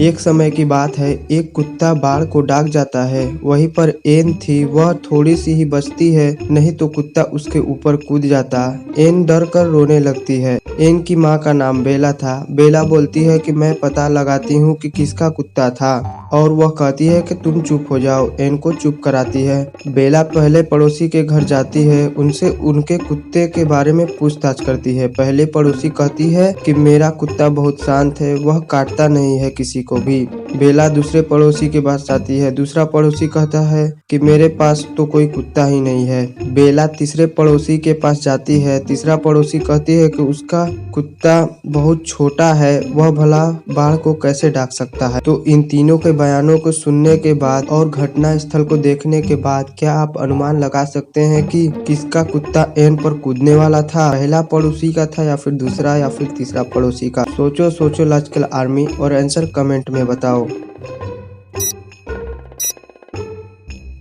एक समय की बात है, एक कुत्ता बाढ़ को डाक जाता है। वहीं पर एन थी, वह थोड़ी सी ही बचती है, नहीं तो कुत्ता उसके ऊपर कूद जाता। एन डर कर रोने लगती है। एन की माँ का नाम बेला था। बेला बोलती है कि मैं पता लगाती हूँ कि किसका कुत्ता था, और वह कहती है कि तुम चुप हो जाओ। एन को चुप कराती है। बेला पहले पड़ोसी के घर जाती है, उनसे उनके कुत्ते के बारे में पूछताछ करती है। पहले पड़ोसी कहती है कि मेरा कुत्ता बहुत शांत है, वह काटता नहीं है किसी को भी। बेला दूसरे पड़ोसी के पास जाती है। दूसरा पड़ोसी कहता है कि मेरे पास तो कोई कुत्ता ही नहीं है। बेला तीसरे पड़ोसी के पास जाती है। तीसरा पड़ोसी कहती है कि उसका कुत्ता बहुत छोटा है, वह भला बाढ़ को कैसे डाक सकता है। तो इन तीनों के बयानों को सुनने के बाद और घटना स्थल को देखने के बाद क्या आप अनुमान लगा सकते हैं कि किसका कुत्ता एन पर कूदने वाला था? पहला पड़ोसी का था, या फिर दूसरा, या फिर तीसरा पड़ोसी का? सोचो सोचो लाजकल आर्मी, और आंसर कमेंट में बताओ।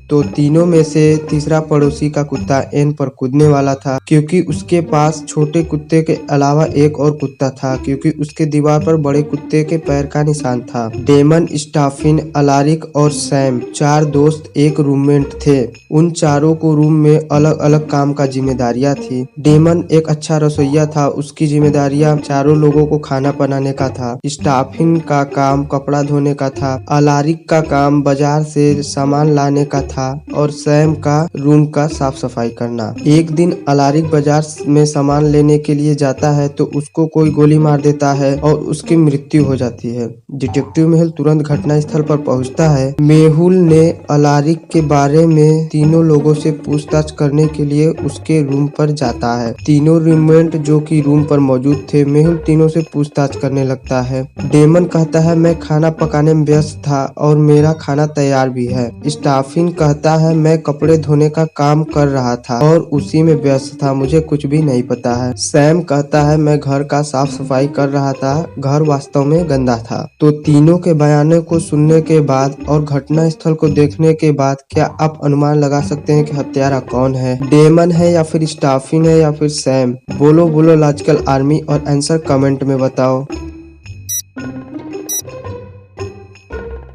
तो तीनों में से तीसरा पड़ोसी का कुत्ता एन पर कूदने वाला था, क्योंकि उसके पास छोटे कुत्ते के अलावा एक और कुत्ता था, क्योंकि उसके दीवार पर बड़े कुत्ते के पैर का निशान था। डेमन, स्टाफिन, अलारिक और सैम चार दोस्त एक रूममेट थे। उन चारों को रूम में अलग अलग काम का जिम्मेदारियां थी। डेमन एक अच्छा रसोइया था, उसकी जिम्मेदारियां चारों लोगों को खाना बनाने का था। स्टाफिन का काम कपड़ा धोने का था। अलारिक का काम बाजार से सामान लाने का था, और सैम का रूम का साफ सफाई करना। एक दिन अलारिक बाजार में सामान लेने के लिए जाता है तो उसको कोई गोली मार देता है और उसकी मृत्यु हो जाती है। डिटेक्टिव मेहुल तुरंत घटना स्थल पर पहुंचता है। मेहुल ने अलारिक के बारे में तीनों लोगों से पूछताछ करने के लिए उसके रूम पर जाता है। तीनों रूममेट जो कि रूम पर मौजूद थे, मेहुल तीनों से पूछताछ करने लगता है। डेमन कहता है मैं खाना पकाने में व्यस्त था और मेरा खाना तैयार भी है। स्टाफिन कहता है मैं कपड़े धोने का काम कर रहा था और उसी में व्यस्त था, मुझे कुछ भी नहीं पता है। सैम कहता है मैं घर का साफ सफाई कर रहा था, घर वास्तव में गंदा था। तो तीनों के बयानों को सुनने के बाद और घटना स्थल को देखने के बाद क्या आप अनुमान लगा सकते हैं कि हत्यारा कौन है? डेमन है, या फिर स्टाफिन है, या फिर सैम? बोलो बोलो लाजकल आर्मी, और आंसर कमेंट में बताओ।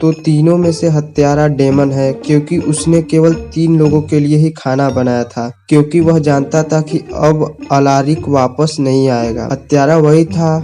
तो तीनों में से हत्यारा डेमन है, क्योंकि उसने केवल 3 लोगों के लिए ही खाना बनाया था, क्योंकि वह जानता था कि अब अलारिक वापस नहीं आएगा। हत्यारा वही था